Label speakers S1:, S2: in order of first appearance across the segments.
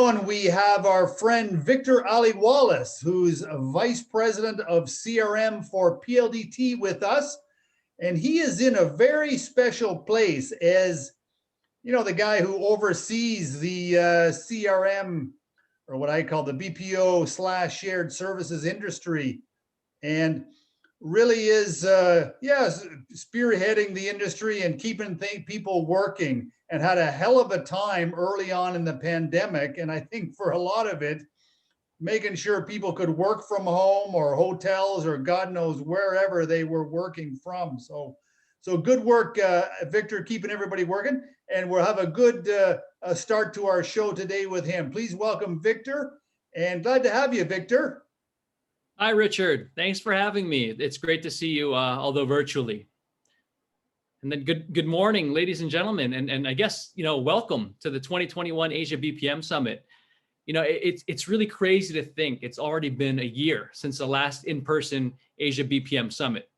S1: on, we have our friend Victor Aliwalas, who's Vice President of CRM for PLDT with us. And he is in a very special place as, you know, the guy who oversees the CRM, or what I call the BPO / shared services industry. And really is, spearheading the industry and keeping people working, and had a hell of a time early on in the pandemic. And I think for a lot of it, making sure people could work from home or hotels or God knows wherever they were working from. So good work, Victor, keeping everybody working. And we'll have a good start to our show today with him. Please welcome Victor, and glad to have you, Victor.
S2: Hi, Richard. Thanks for having me. It's great to see you, although virtually. And then good morning, ladies and gentlemen. And I guess, welcome to the 2021 Asia BPM Summit. It's really crazy to think it's already been a year since the last in-person Asia BPM Summit.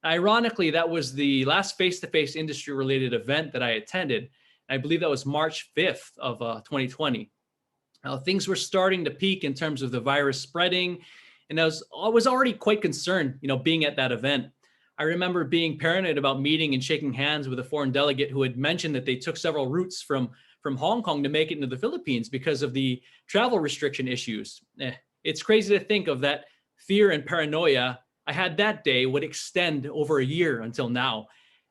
S2: Ironically, that was the last face-to-face industry-related event that I attended. I believe that was March 5th of 2020. Now, things were starting to peak in terms of the virus spreading. And I was already quite concerned, being at that event. I remember being paranoid about meeting and shaking hands with a foreign delegate who had mentioned that they took several routes from Hong Kong to make it into the Philippines because of the travel restriction issues. It's crazy to think of that fear and paranoia I had that day would extend over a year until now.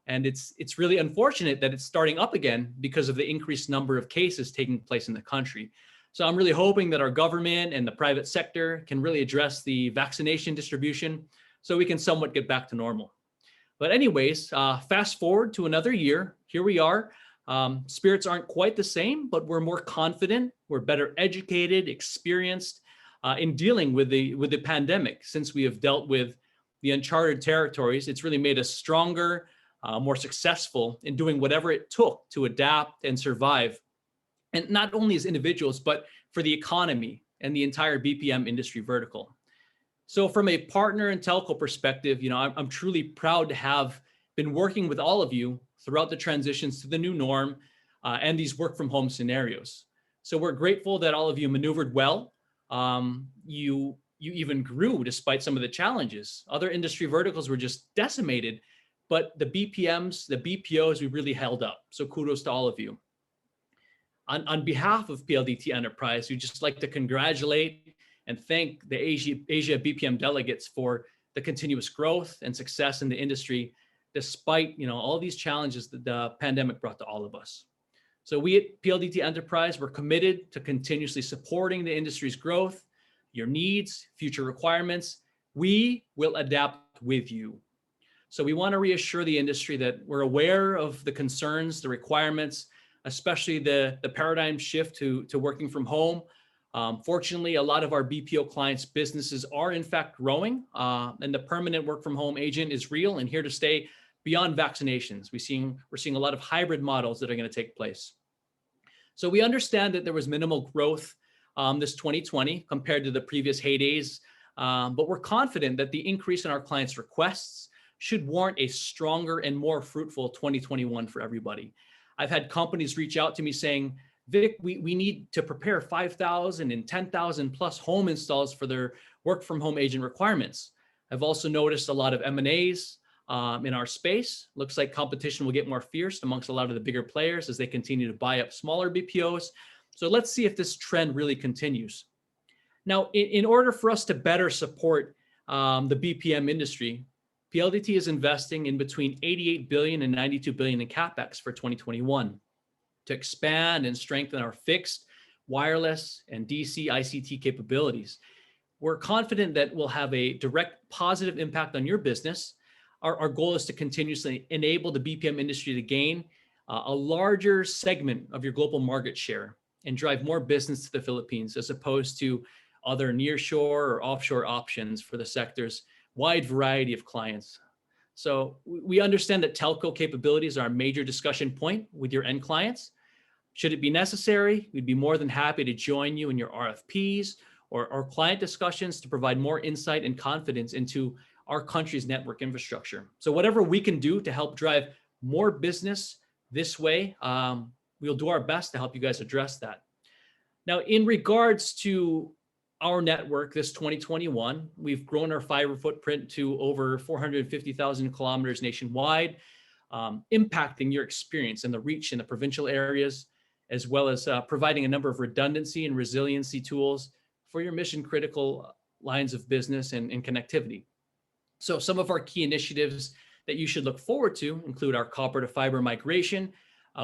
S2: And it's really unfortunate that it's starting up again because of the increased number of cases taking place in the country. So I'm really hoping that our government and the private sector can really address the vaccination distribution so we can somewhat get back to normal. But anyways, fast forward to another year. Here we are. Spirits aren't quite the same, but we're more confident. We're better educated, experienced in dealing with the pandemic. Since we have dealt with the uncharted territories, it's really made us stronger, more successful in doing whatever it took to adapt and survive. And not only as individuals, but for the economy and the entire BPM industry vertical. So from a partner and telco perspective, I'm truly proud to have been working with all of you throughout the transitions to the new norm and these work from home scenarios. So we're grateful that all of you maneuvered well. You even grew despite some of the challenges. Other industry verticals were just decimated, but the BPMs, the BPOs, we really held up. So kudos to all of you. On behalf of PLDT Enterprise, we'd just like to congratulate and thank the Asia BPM delegates for the continuous growth and success in the industry, despite all these challenges that the pandemic brought to all of us. So we at PLDT Enterprise, we're committed to continuously supporting the industry's growth, your needs, future requirements. We will adapt with you. So we want to reassure the industry that we're aware of the concerns, the requirements, especially the paradigm shift to working from home. Fortunately, a lot of our BPO clients' businesses are in fact growing, and the permanent work from home agent is real and here to stay beyond vaccinations. We're seeing a lot of hybrid models that are going to take place. So we understand that there was minimal growth this 2020 compared to the previous heydays, but we're confident that the increase in our clients' requests should warrant a stronger and more fruitful 2021 for everybody. I've had companies reach out to me saying, Vic, we need to prepare 5,000 and 10,000 plus home installs for their work from home agent requirements. I've also noticed a lot of M&As in our space. Looks like competition will get more fierce amongst a lot of the bigger players as they continue to buy up smaller BPOs. So let's see if this trend really continues. Now, in order for us to better support the BPM industry, PLDT is investing in between 88 billion and 92 billion in CapEx for 2021 to expand and strengthen our fixed, wireless, and DC ICT capabilities. We're confident that we'll have a direct positive impact on your business. Our goal is to continuously enable the BPM industry to gain a larger segment of your global market share and drive more business to the Philippines as opposed to other nearshore or offshore options for the sector's wide variety of clients. So we understand that telco capabilities are a major discussion point with your end clients. Should it be necessary, we'd be more than happy to join you in your RFPs or client discussions to provide more insight and confidence into our country's network infrastructure. So whatever we can do to help drive more business this way, we'll do our best to help you guys address that. Now, in regards to our network this 2021, we've grown our fiber footprint to over 450,000 kilometers nationwide, impacting your experience and the reach in the provincial areas, as well as providing a number of redundancy and resiliency tools for your mission critical lines of business and connectivity. So some of our key initiatives that you should look forward to include our copper to fiber migration,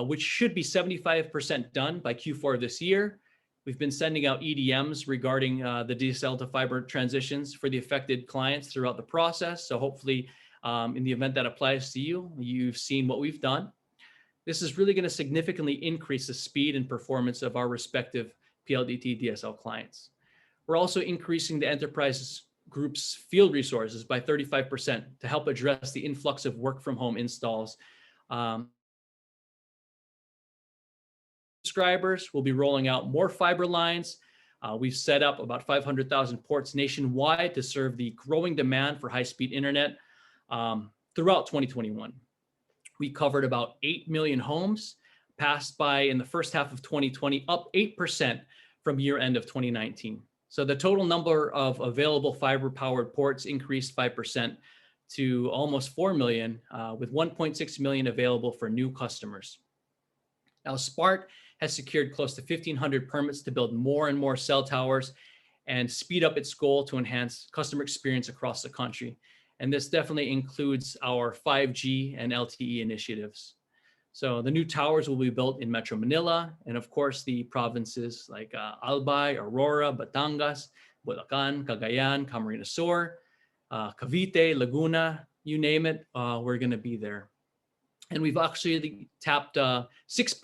S2: which should be 75% done by Q4 of this year. We've been sending out EDMs regarding the DSL to fiber transitions for the affected clients throughout the process. So hopefully in the event that applies to you, you've seen what we've done. This is really going to significantly increase the speed and performance of our respective PLDT DSL clients. We're also increasing the enterprise group's field resources by 35% to help address the influx of work from home installs. Subscribers will be rolling out more fiber lines. We've set up about 500,000 ports nationwide to serve the growing demand for high-speed internet throughout 2021. We covered about 8 million homes, passed by in the first half of 2020, up 8% from year end of 2019. So the total number of available fiber-powered ports increased 5% to almost 4 million, with 1.6 million available for new customers. Now, Spark has secured close to 1,500 permits to build more and more cell towers and speed up its goal to enhance customer experience across the country. And this definitely includes our 5G and LTE initiatives. So the new towers will be built in Metro Manila and of course the provinces like Albay, Aurora, Batangas, Bulacan, Cagayan, Camarines Sur, Cavite, Laguna, you name it, we're going to be there. And we've actually tapped six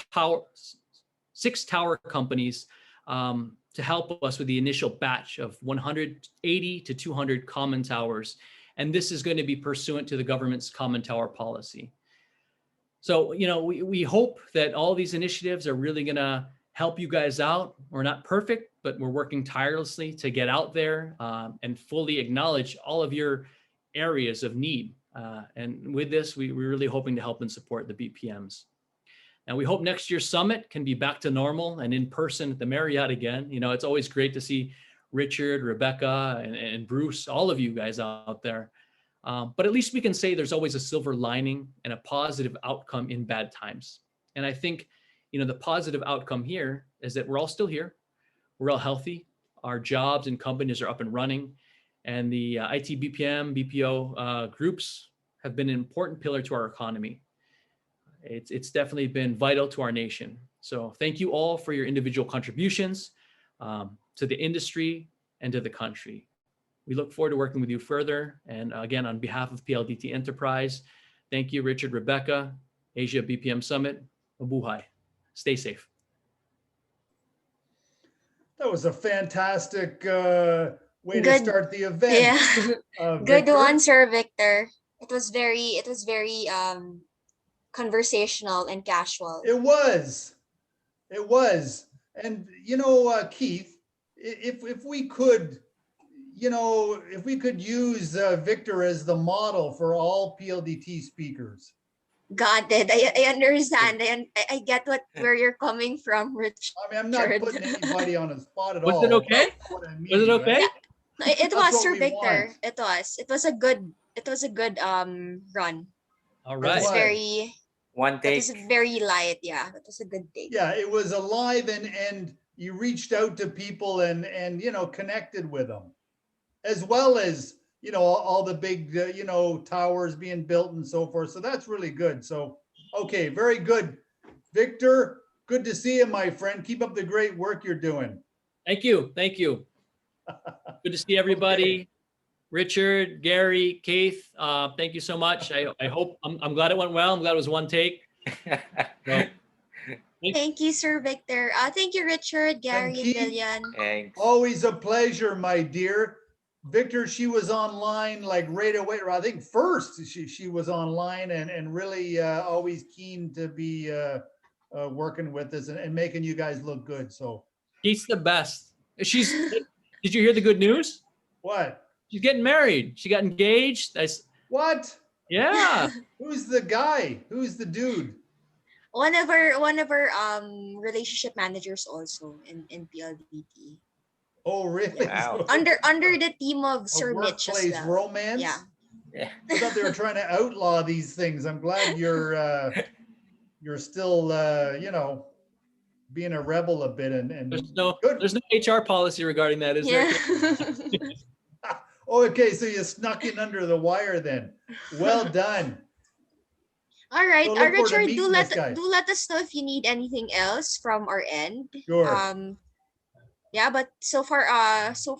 S2: tower companies to help us with the initial batch of 180 to 200 common towers. And this is going to be pursuant to the government's common tower policy. So, you know, we hope that all these initiatives are really going to help you guys out. We're not perfect, but we're working tirelessly to get out there and fully acknowledge all of your areas of need. And with this, we're really hoping to help and support the BPMs. Now, we hope next year's summit can be back to normal and in person at the Marriott again. You know, it's always great to see Richard, Rebecca, and Bruce, all of you guys out there. But at least we can say there's always a silver lining and a positive outcome in bad times. And I think, you know, the positive outcome here is that we're all still here. We're all healthy. Our jobs and companies are up and running. And the IT BPM, BPO groups have been an important pillar to our economy. It's definitely been vital to our nation. So thank you all for your individual contributions to the industry and to the country. We look forward to working with you further. And again, on behalf of PLDT Enterprise, thank you, Richard, Rebecca, Asia BPM Summit, mabuhay. Stay safe.
S1: That was a fantastic way to start the event.
S3: Yeah. Good one, Sir Victor. It was very conversational and casual.
S1: It was. And you know, Keith, if we could, you know, if we could use Victor as the model for all PLDT speakers.
S3: Got it. I understand. I get where you're coming from, Rich.
S1: I mean, I'm not putting anybody on a spot at all.
S2: Was it okay?
S1: What I mean,
S2: Was it okay?
S3: Yeah. No, it
S1: That's
S3: was,
S1: what
S3: Sir
S1: we
S3: Victor.
S1: want.
S3: It was a good run.
S2: All
S3: It
S2: right.
S3: was very
S4: One
S3: It
S4: take.
S3: was very light. Yeah, that was a good day.
S1: Yeah, it was alive and you reached out to people and you know, connected with them, as well as, you know, all the big, you know, towers being built and so forth. So that's really good. So, okay, very good. Victor, good to see you, my friend. Keep up the great work you're doing.
S2: Thank you. Thank you. Good to see everybody.
S1: Okay.
S2: Richard, Gary, Keith, thank you so much. I hope, I'm glad it went well. I'm glad it was one take. So,
S3: Thank you, Sir Victor. Thank you, Richard, Gary, and
S1: Keith.
S3: Lillian.
S4: Thanks.
S1: Always a pleasure, my dear. Victor, she was online like right away. I think first she was online and really always keen to be working with us and making you guys look good. So
S2: Keith's the best. Did you hear the good news?
S1: what?
S2: She's getting married. She got engaged.
S1: What?
S2: Yeah.
S1: Who's the guy? Who's the dude?
S3: one of our relationship managers also in PLDT.
S1: Oh, really?
S3: Yeah.
S4: Wow.
S3: Under the team of
S1: A
S3: Sir Mitch as
S1: workplace
S3: well.
S1: romance?
S3: Yeah.
S4: Yeah.
S1: I thought they were trying to outlaw these things. I'm glad you're still being a rebel a bit and good.
S2: There's no HR policy regarding that, is there?
S3: Yeah.
S1: Oh, okay, so you snuck in under the wire then. Well done.
S3: All right,
S1: So look forward to
S3: Richard,
S1: meeting this guy.
S3: do let us know if you need anything else from our end.
S1: Sure.
S3: Yeah, but so far so